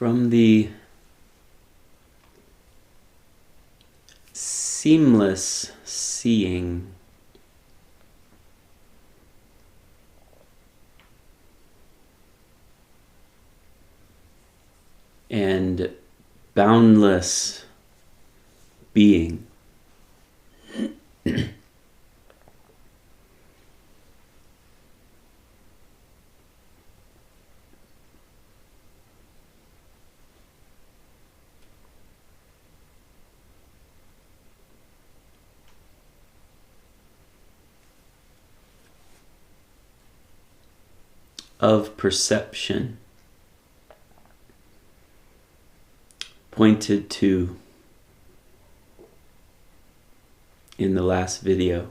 from the seamless seeing and boundless being. Of perception, pointed to in the last video.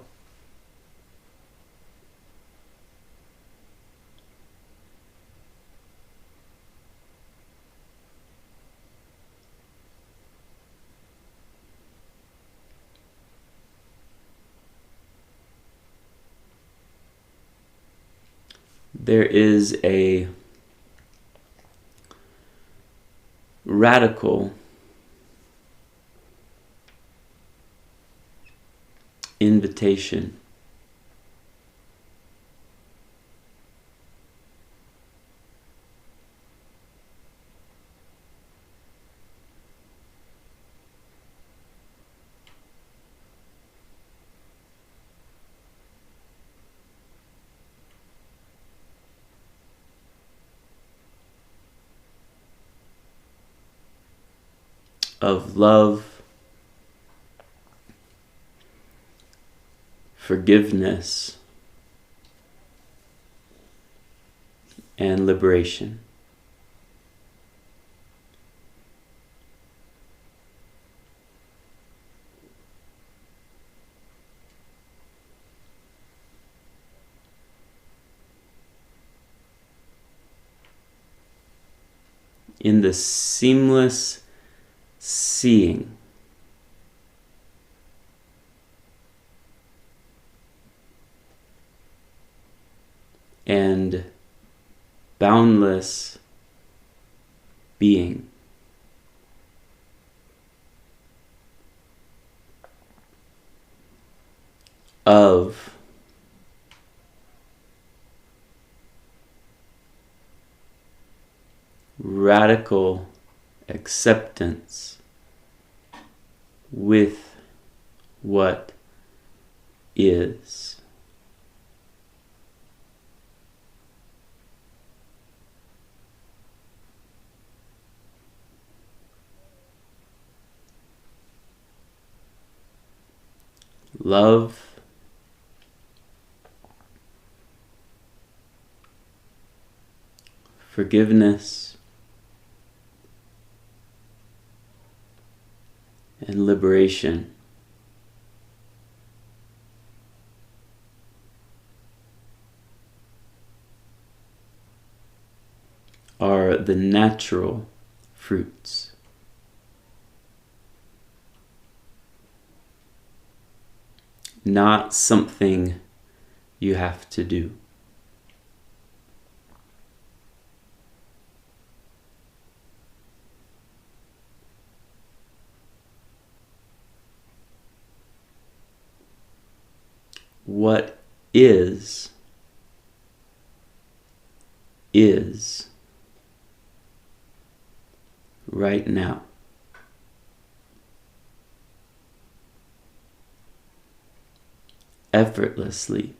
There is a radical invitation of love, forgiveness, and liberation. In the seamless seeing and boundless being, of radical acceptance with what is. Love, forgiveness, and liberation are the natural fruits. Not something you have to do. What is right now. Effortlessly.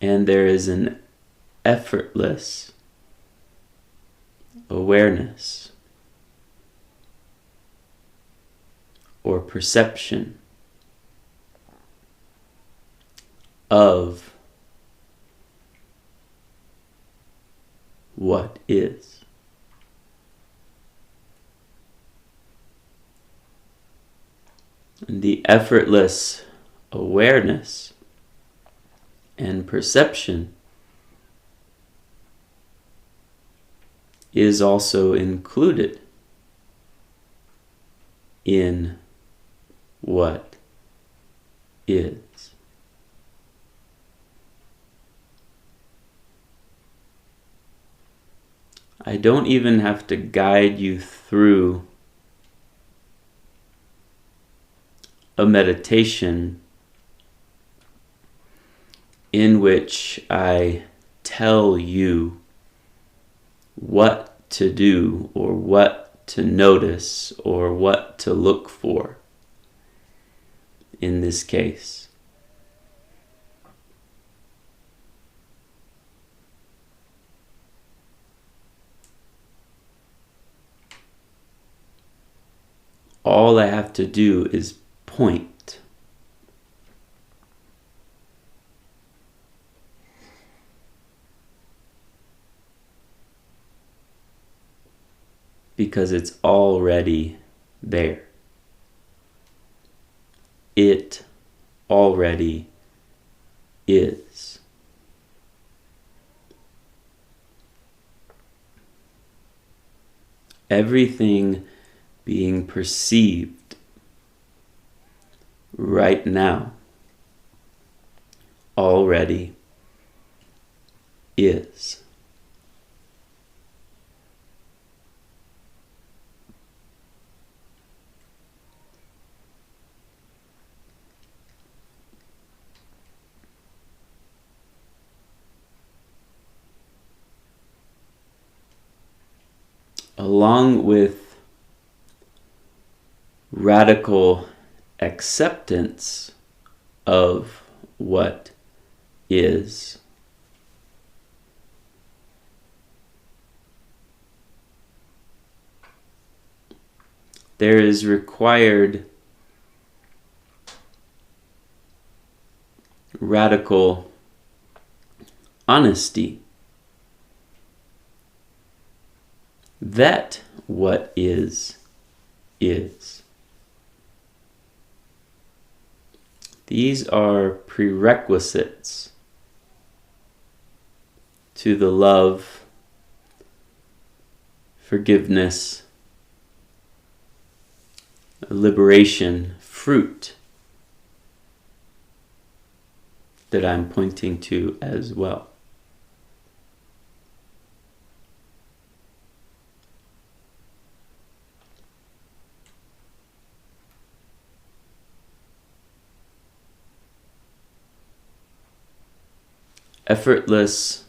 And there is an effortless awareness or perception of what is. And the effortless awareness and perception is also included in what is. I don't even have to guide you through a meditation in which I tell you what to do or what to notice or what to look for in this case. All I have to do is point. Because it's already there. It already is. Everything being perceived right now already is. Along with radical acceptance of what is, there is required radical honesty that what is. These are prerequisites to the love, forgiveness, liberation fruit that I'm pointing to as well. Effortless,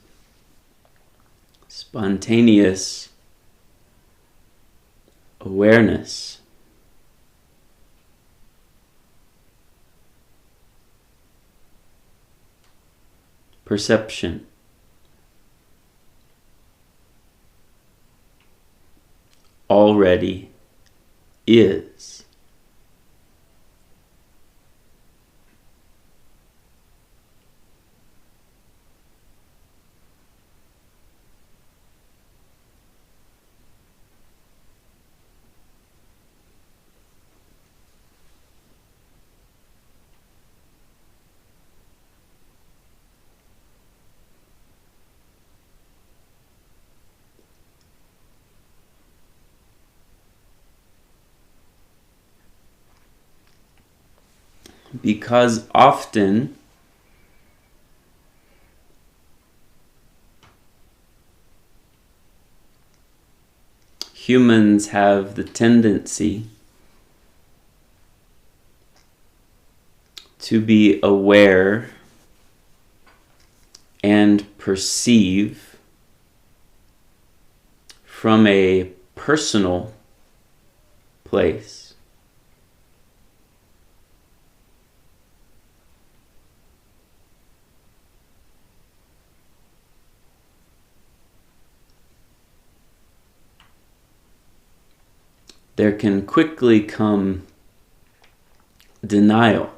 spontaneous awareness perception already is. Because often humans have the tendency to be aware and perceive from a personal place. There can quickly come denial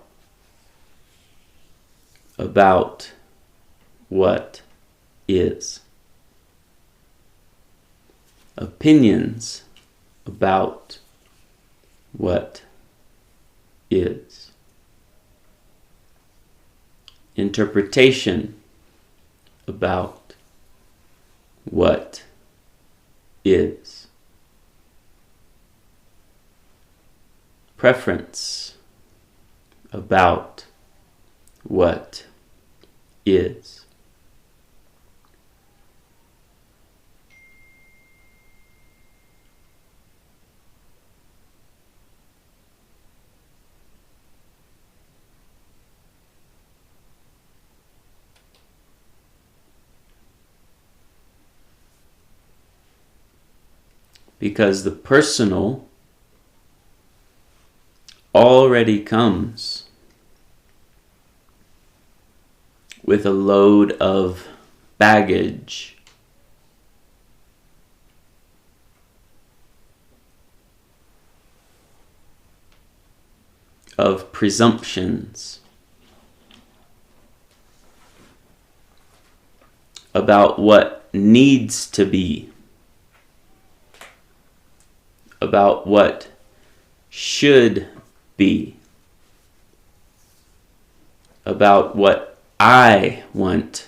about what is. Opinions about what is. Interpretation about what is. preference about what is. Because the personal already comes with a load of baggage, of presumptions about what needs to be, about what should be, about what I want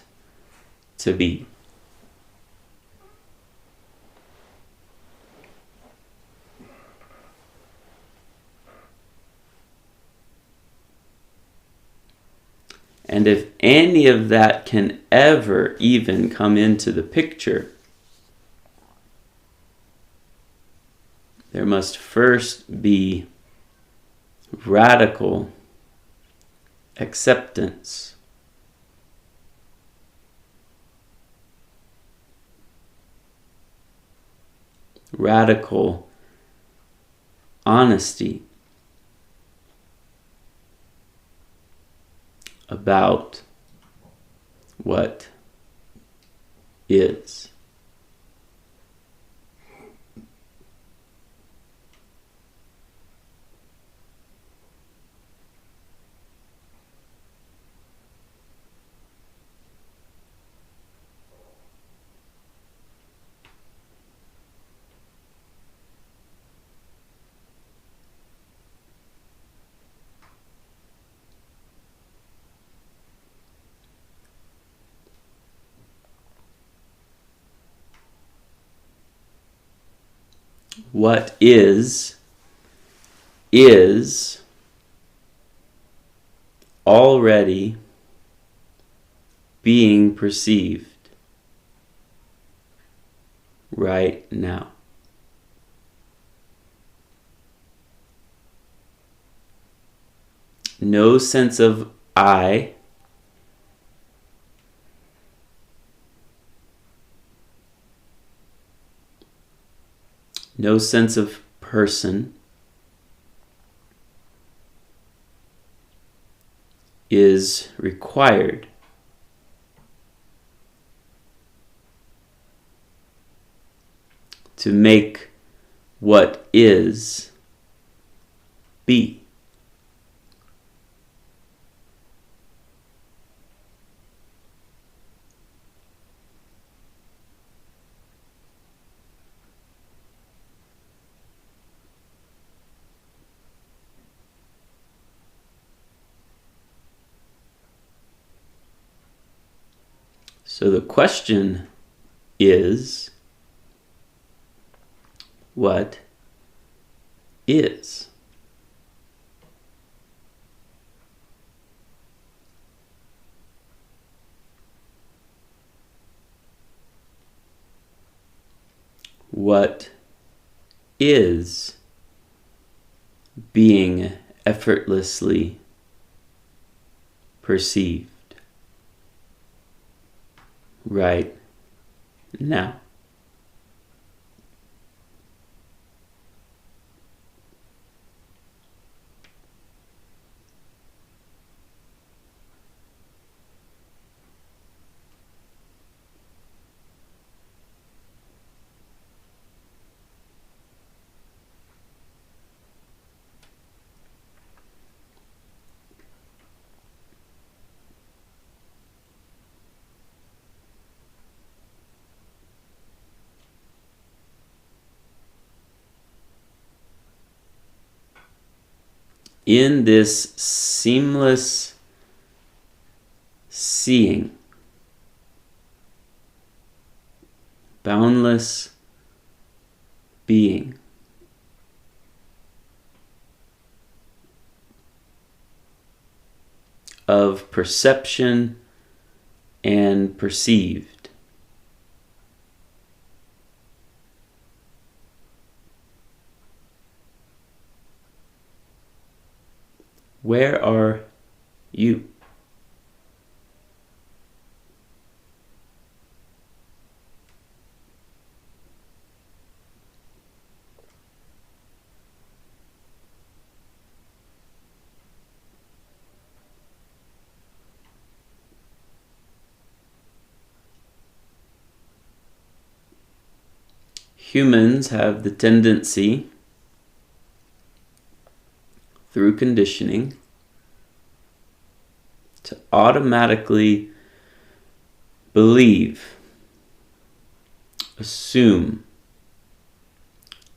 to be. And if any of that can ever even come into the picture, there must first be radical acceptance, radical honesty about what is. What is already being perceived right now. No sense of I, no sense of person is required to make what is be. So the question is, what is? What is being effortlessly perceived right now? In this seamless seeing, boundless being, of perception and perceived. Where are you? Humans have the tendency, through conditioning, to automatically believe, assume,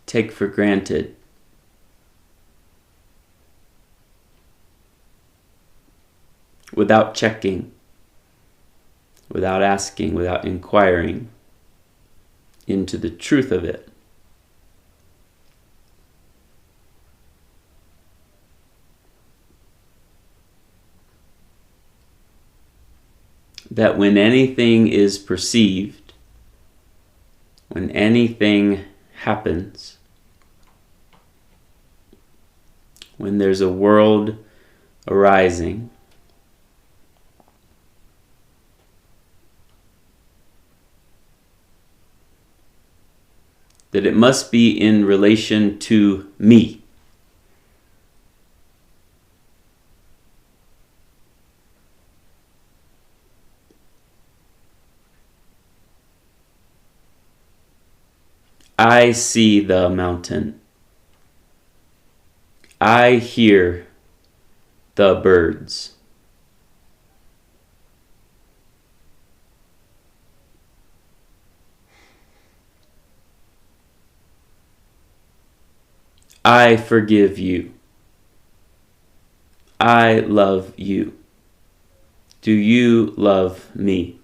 take for granted without checking, without asking, without inquiring into the truth of it. That when anything is perceived, when anything happens, when there's a world arising, that it must be in relation to me. I see the mountain. I hear the birds. I forgive you. I love you. Do you love me?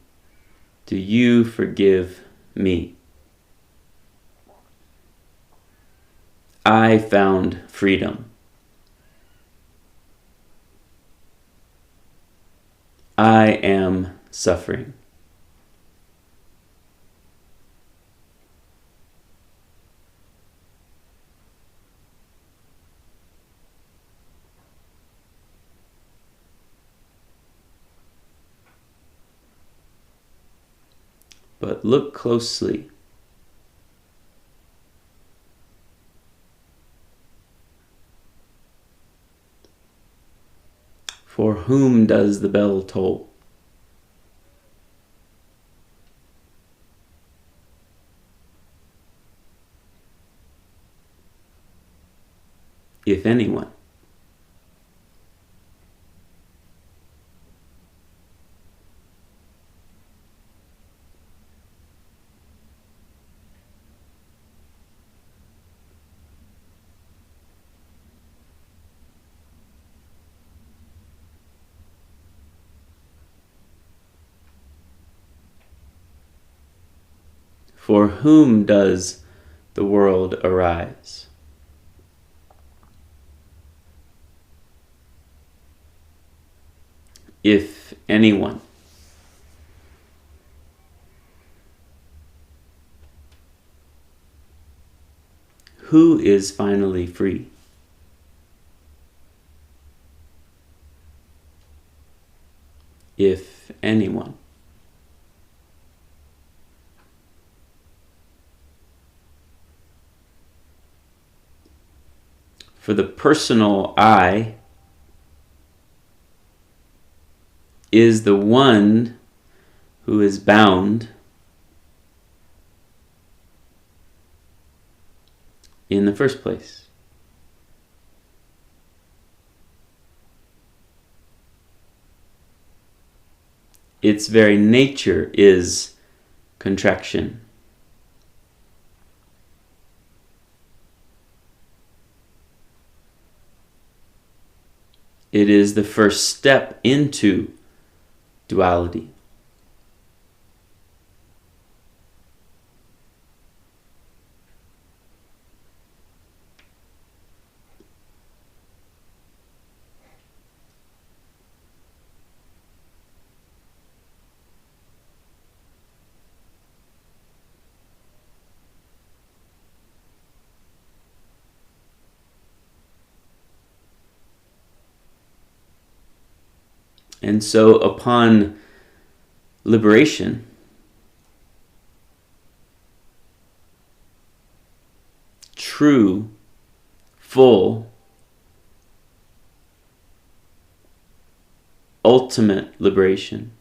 Do you forgive me? I found freedom. I am suffering. But look closely. For whom does the bell toll? If anyone. For whom does the world arise? If anyone. Who is finally free? If anyone. For the personal I is the one who is bound in the first place. Its very nature is contraction. It is the first step into duality. And so upon liberation, true, full, ultimate liberation,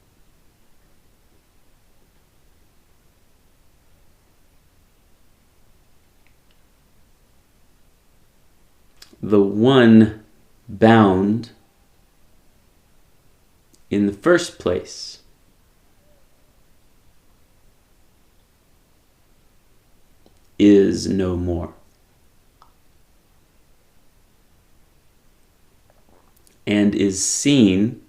the one bound in the first place is no more. And is seen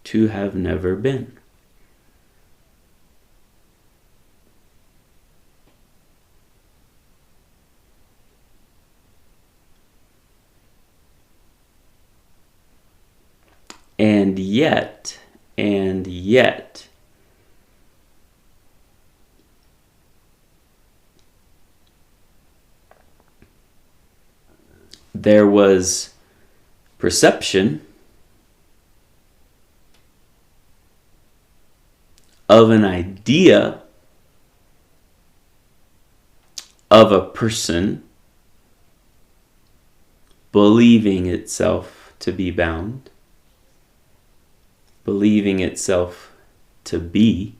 to have never been. And yet, there was perception of an idea of a person believing itself to be bound, believing itself to be,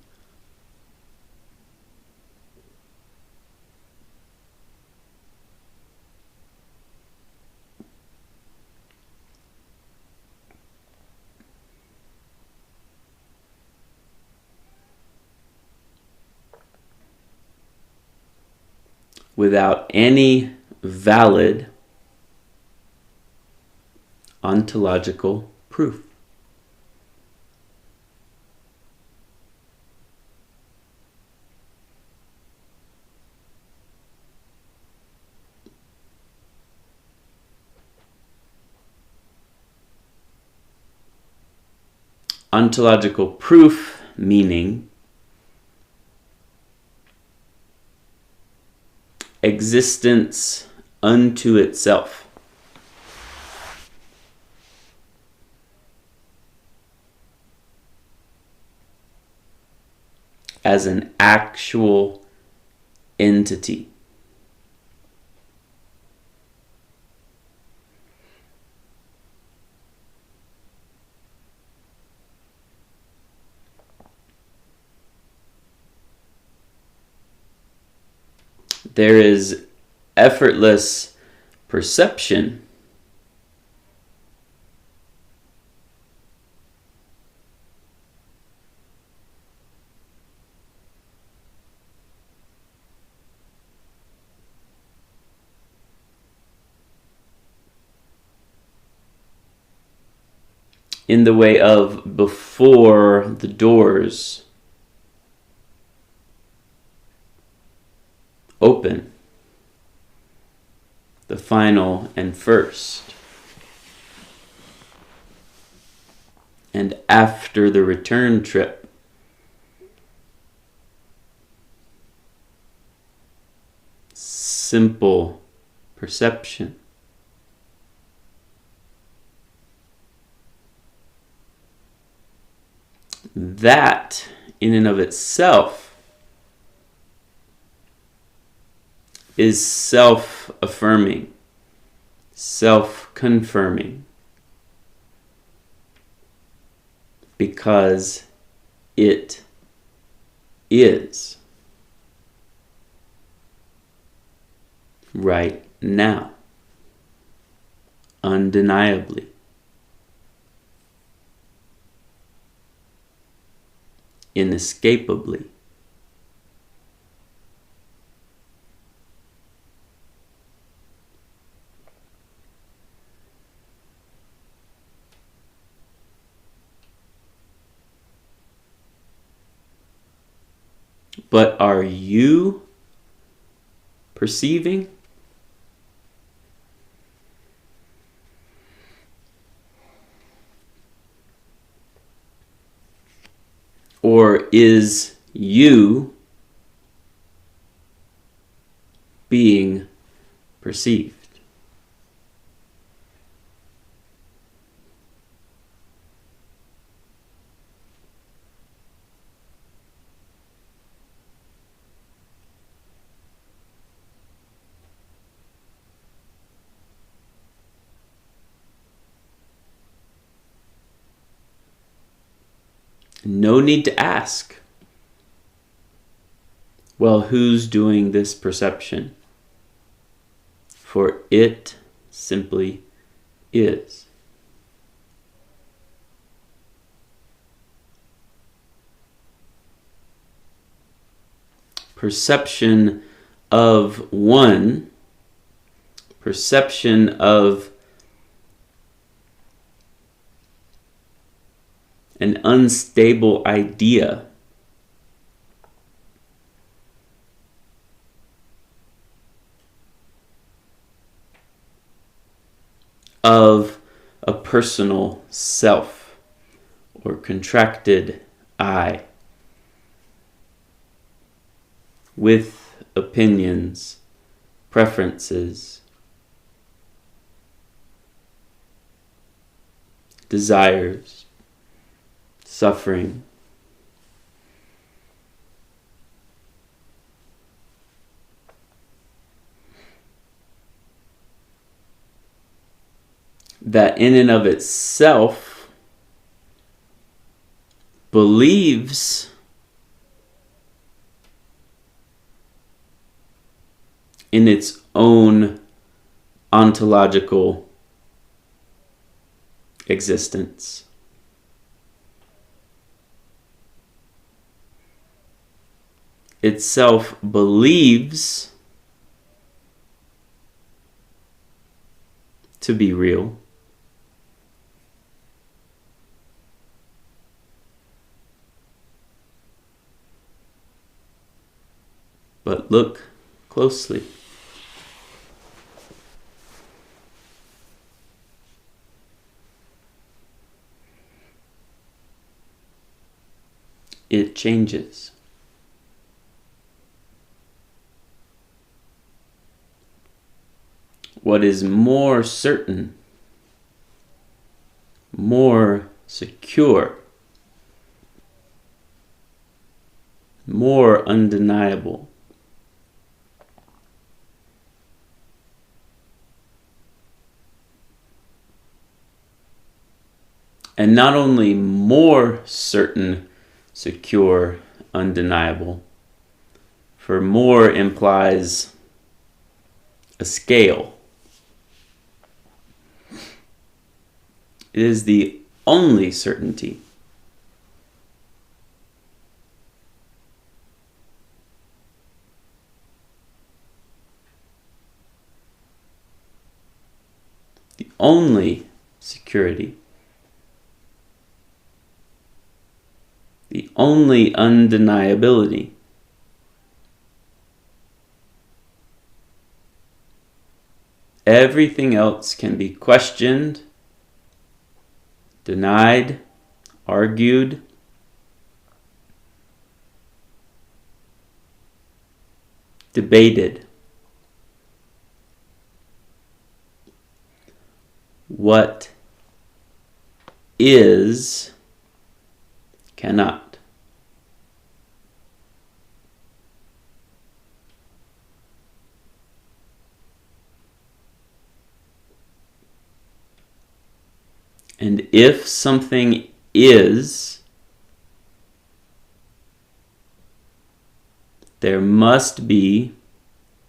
without any valid ontological proof. Ontological proof meaning existence unto itself. As an actual entity. There is effortless perception in the way of before the doors open, the final and first, and after the return trip, simple perception. That, in and of itself, is self-affirming, self-confirming, because it is right now, undeniably. Inescapably. But are you perceiving? Or is you being perceived? No need to ask, well, who's doing this perception? For it simply is. Perception of one, perception of an unstable idea, of a personal self or contracted I with opinions, preferences, desires, suffering. That in and of itself believes in its own ontological existence. Itself believes to be real. But look closely. It changes. What is more certain, more secure, more undeniable, and not only more certain, secure, undeniable, for more implies a scale. It is the only certainty. The only security. The only undeniability. Everything else can be questioned, denied, argued, debated. What is cannot. And if something is, there must be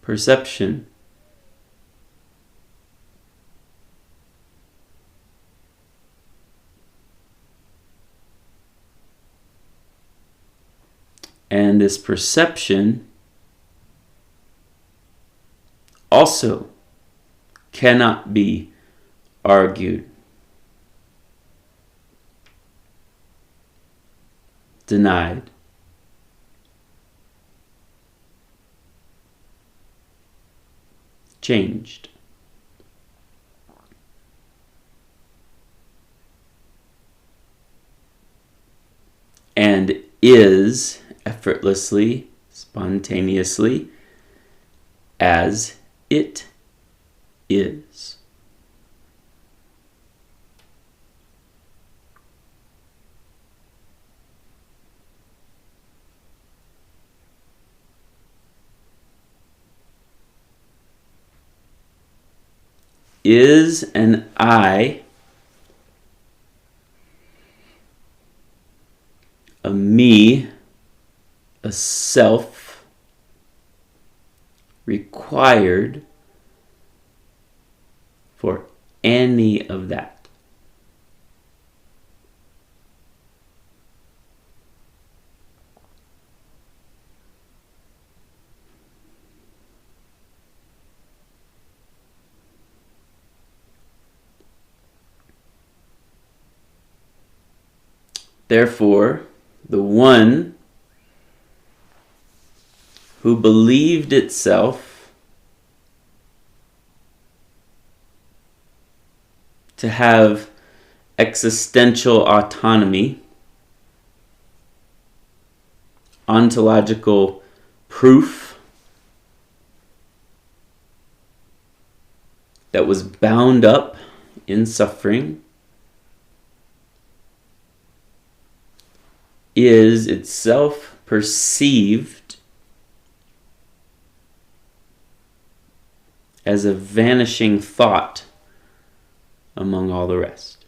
perception. And this perception also cannot be argued, denied, changed. And is effortlessly, spontaneously, as it is. Is an I a me, a self required for any of that. Therefore, the one who believed itself to have existential autonomy, ontological proof that was bound up in suffering, is itself perceived as a vanishing thought among all the rest.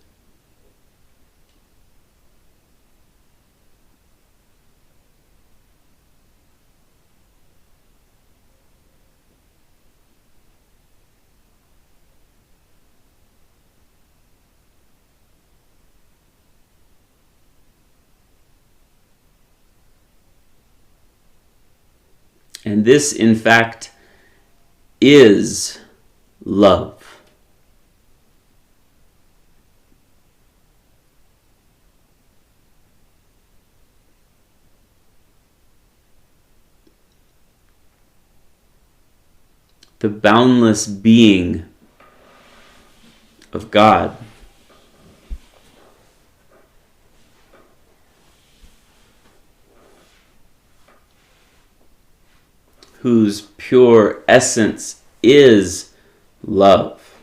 And this, in fact, is love. The boundless being of God, whose pure essence is love.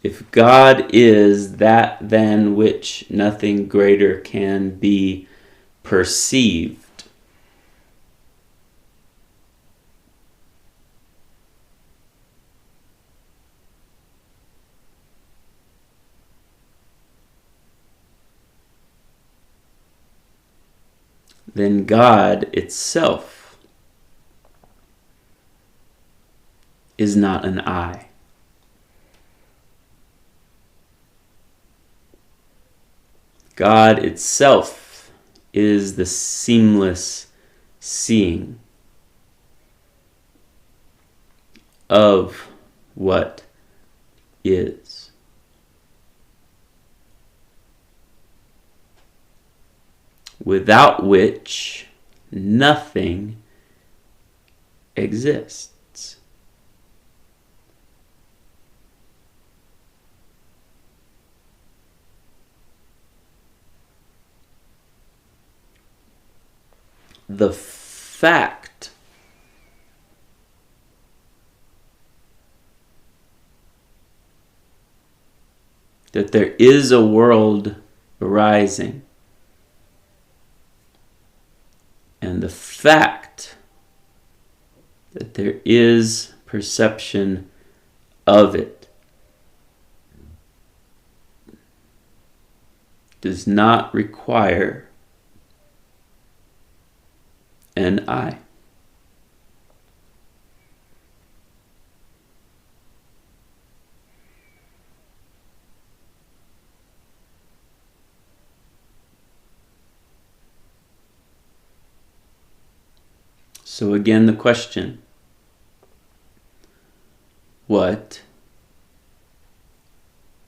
If God is that than which nothing greater can be perceived, then God itself is not an I. God itself is the seamless seeing of what is. Without which nothing exists. The fact that there is a world arising, and the fact that there is perception of it does not require an I. So again, the question, what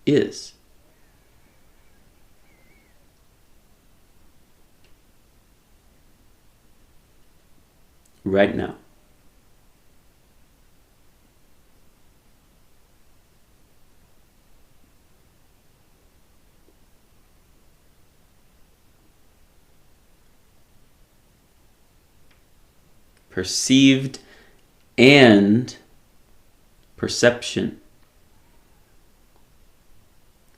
is? Right now. Perceived and perception.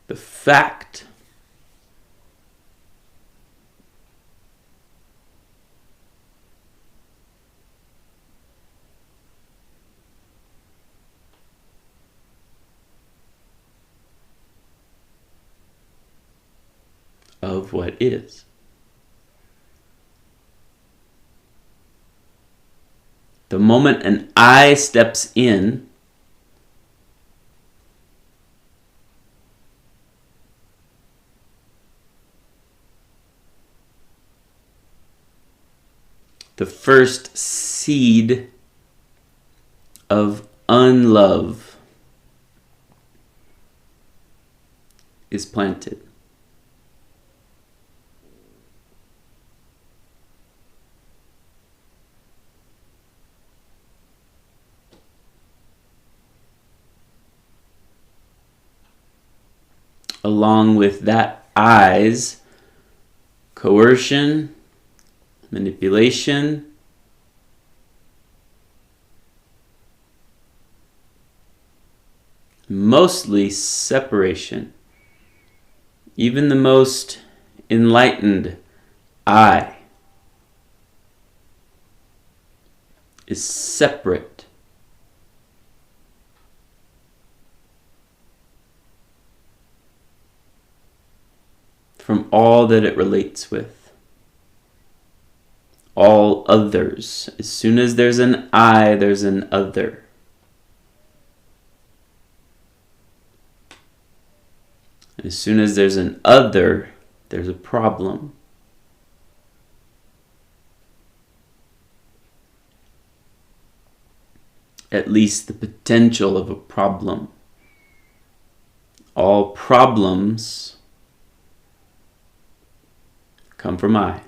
The fact of what is. The moment an I steps in, the first seed of unlove is planted. Along with that I's coercion, manipulation, mostly separation. Even the most enlightened I is separate from all that it relates with. All others. As soon as there's an I, there's an other. And as soon as there's an other, there's a problem. At least the potential of a problem. All problems come from I.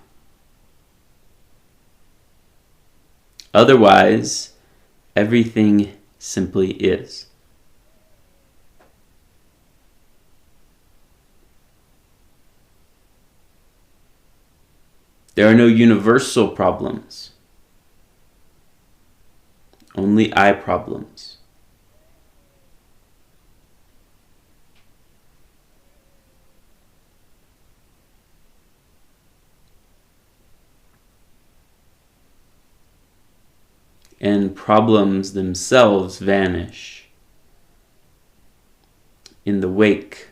Otherwise, everything simply is. There are no universal problems, only I problems. And problems themselves vanish in the wake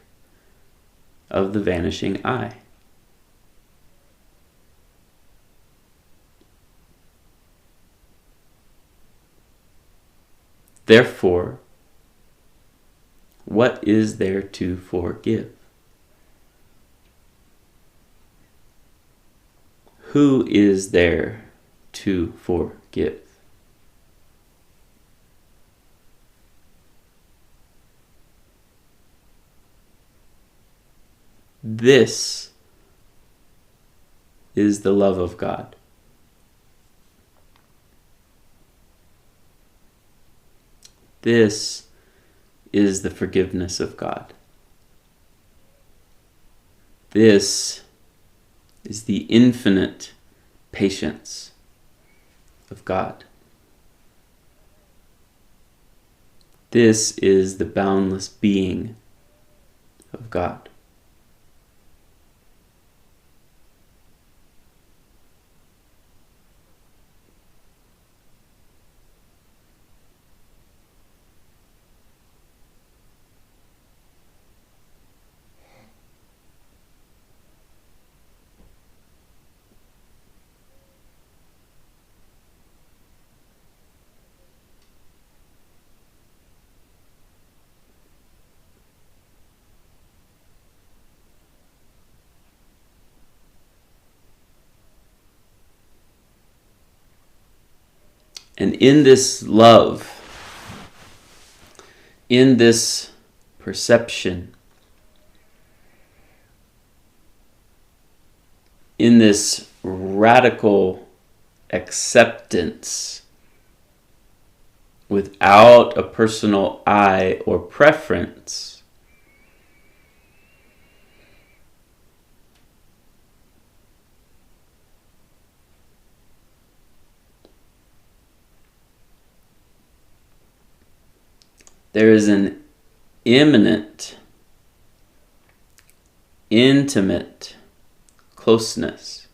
of the vanishing I. Therefore, what is there to forgive? Who is there to forgive? This is the love of God. This is the forgiveness of God. This is the infinite patience of God. This is the boundless being of God. And in this love, in this perception, in this radical acceptance without a personal I or preference, there is an imminent, intimate closeness.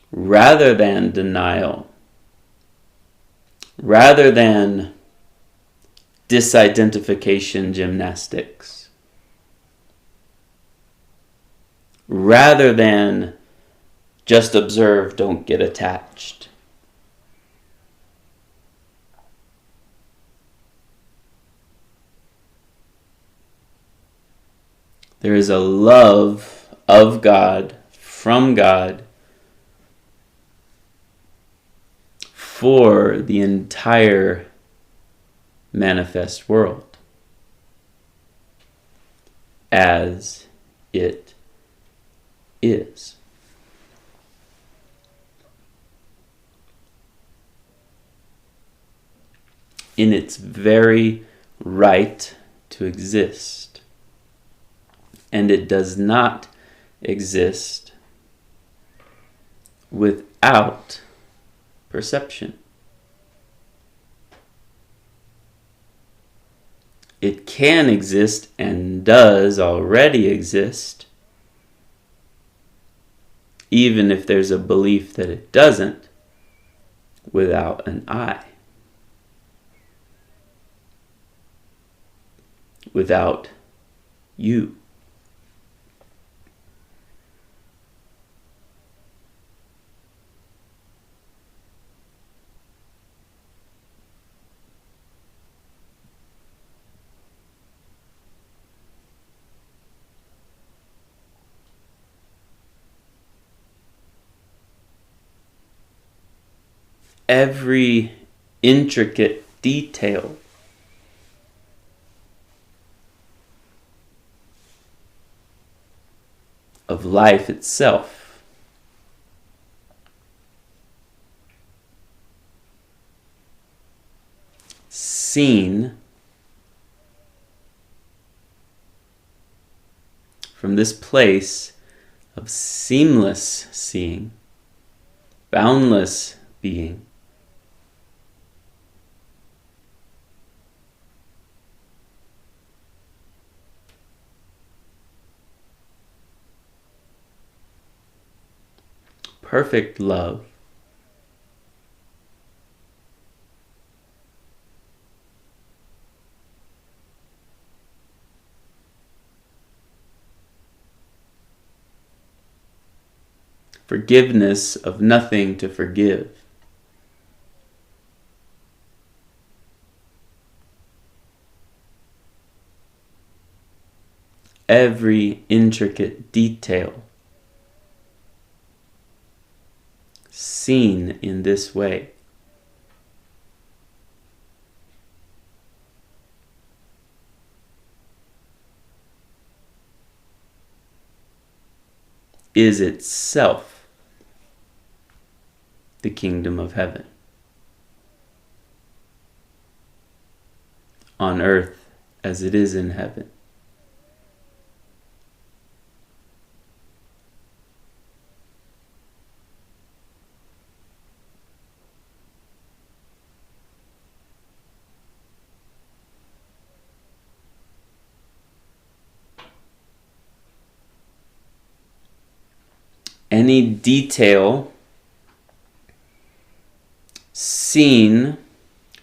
Rather than denial, rather than disidentification gymnastics, rather than just observe, don't get attached. There is a love of God, from God, for the entire manifest world as it is. In its very right to exist. And it does not exist without perception. It can exist and does already exist, even if there's a belief that it doesn't, without an I. Without you. Every intricate detail of life itself seen from this place of seamless seeing, boundless being, perfect love, forgiveness of nothing to forgive, every intricate detail seen in this way is itself the kingdom of heaven on earth as it is in heaven. Any detail seen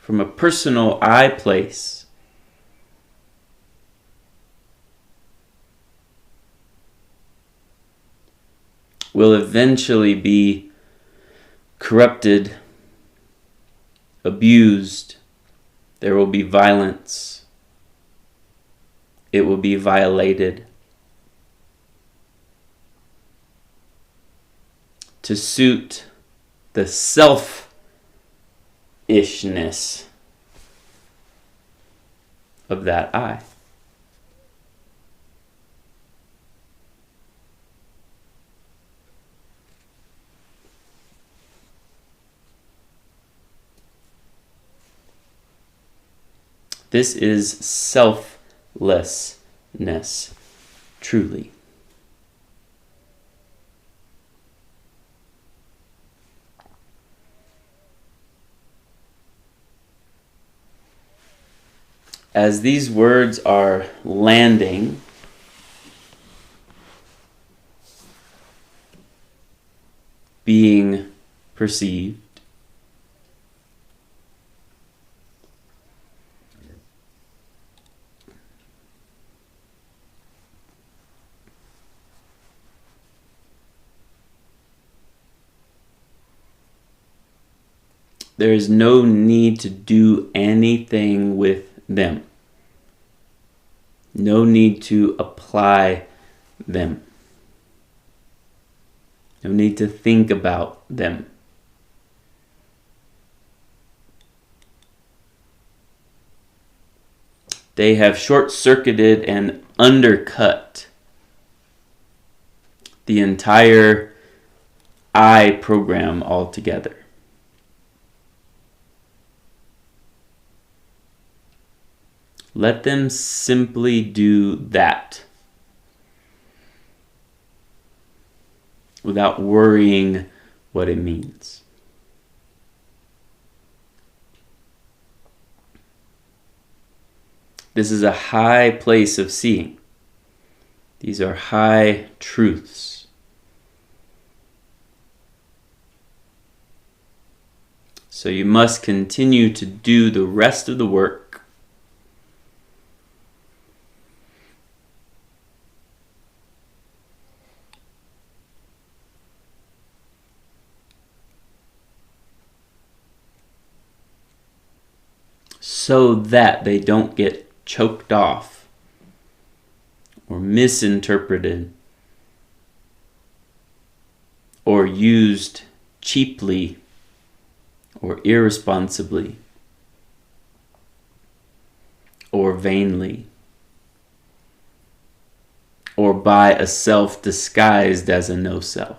from a personal I place will eventually be corrupted, abused. There will be violence. It will be violated. To suit the selfishness of that I. This is selflessness, truly. As these words are landing, being perceived, There is no need to do anything with them. No need to apply them. No need to think about them. They have short-circuited and undercut the entire I program altogether. Let them simply do that without worrying what it means. This is a high place of seeing. These are high truths. So you must continue to do the rest of the work so that they don't get choked off or misinterpreted or used cheaply or irresponsibly or vainly or by a self disguised as a no-self.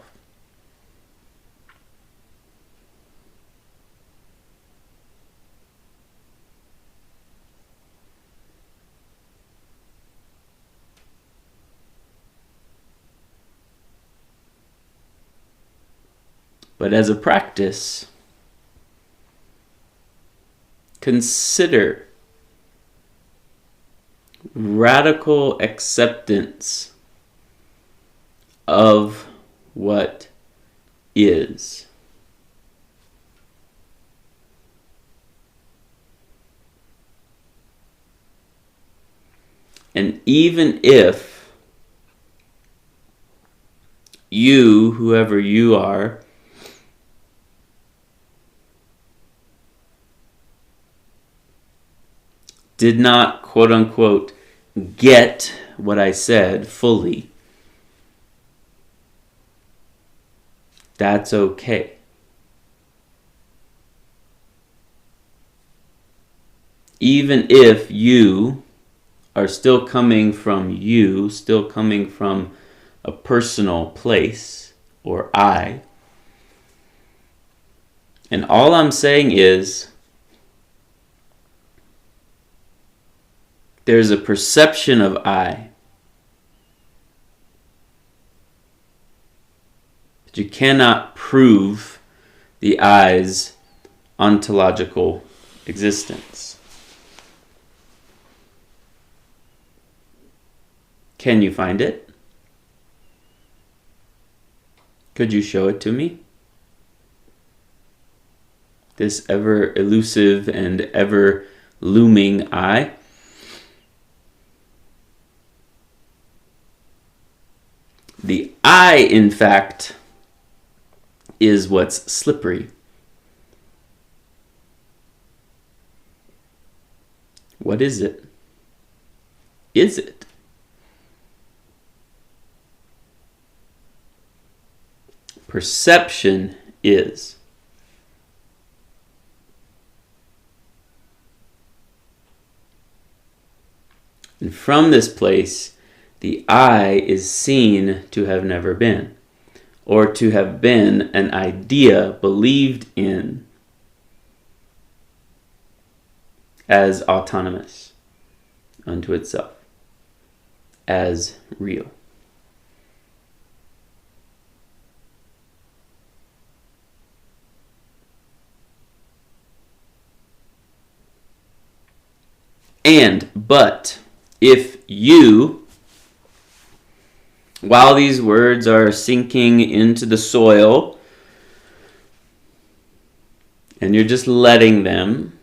But as a practice, consider radical acceptance of what is. And even if you, whoever you are, did not, quote unquote, get what I said fully, that's okay. Even if you are still coming from you, still coming from a personal place or I, and all I'm saying is, there's a perception of I. But you cannot prove the I's ontological existence. Can you find it? Could you show it to me? This ever elusive and ever looming I. The I, in fact, is what's slippery. What is it? Is it? Perception is. And from this place, the I is seen to have never been, or to have been an idea believed in as autonomous unto itself, as real. But if you, while these words are sinking into the soil, and you're just letting them,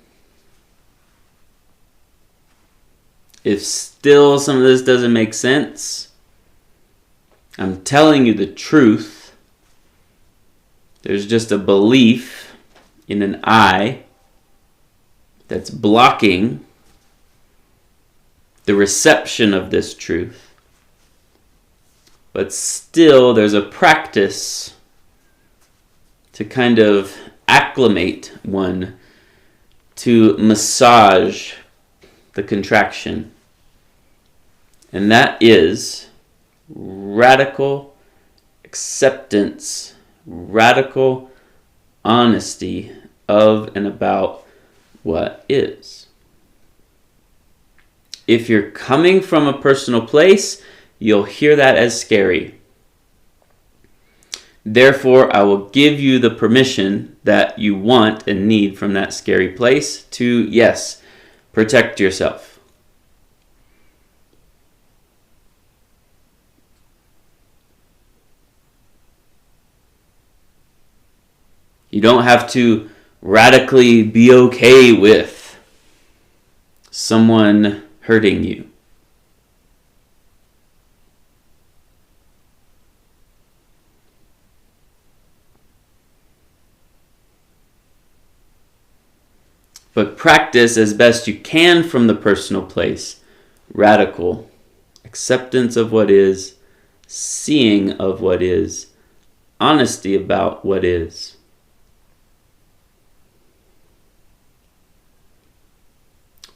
if still some of this doesn't make sense, I'm telling you the truth. There's just a belief in an I that's blocking the reception of this truth. But still, there's a practice to kind of acclimate one to massage the contraction. And that is radical acceptance, radical honesty of and about what is. If you're coming from a personal place, you'll hear that as scary. Therefore, I will give you the permission that you want and need from that scary place to, yes, protect yourself. You don't have to radically be okay with someone hurting you. But practice as best you can from the personal place, radical acceptance of what is, seeing of what is, honesty about what is.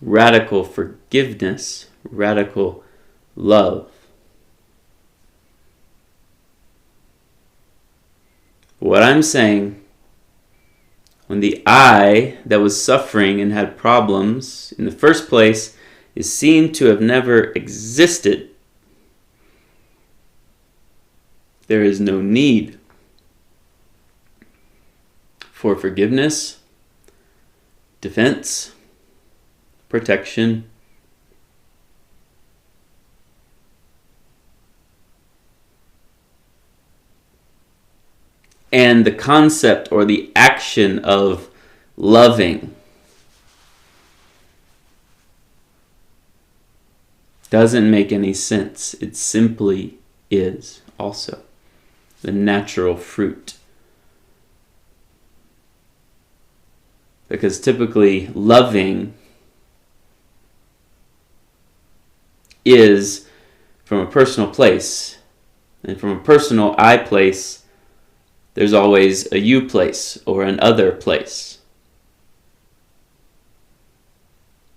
Radical forgiveness, radical love. What I'm saying, when the I that was suffering and had problems in the first place is seen to have never existed, there is no need for forgiveness, defense, protection, and the concept or the action of loving doesn't make any sense. It simply is also the natural fruit. Because typically loving is from a personal place. And from a personal I place, there's always a you place or an other place.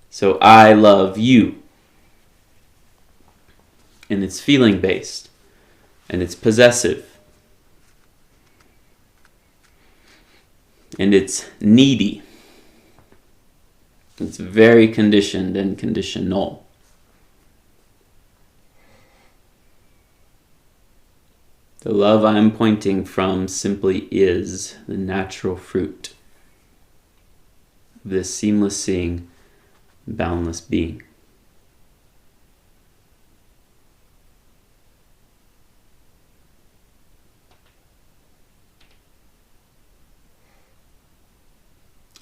So I love you. And it's feeling based. And it's possessive. And it's needy. It's very conditioned and conditional. The love I'm pointing from simply is the natural fruit of this seamless seeing, boundless being.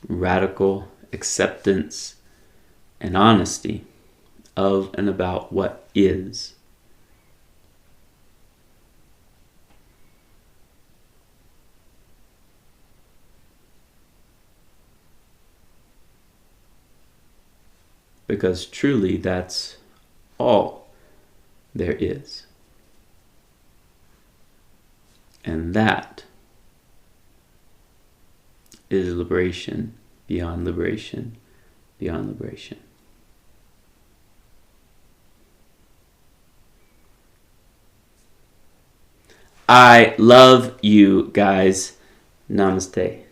Radical acceptance and honesty of and about what is. Because truly that's all there is. And that is liberation beyond liberation beyond liberation. I love you guys. Namaste.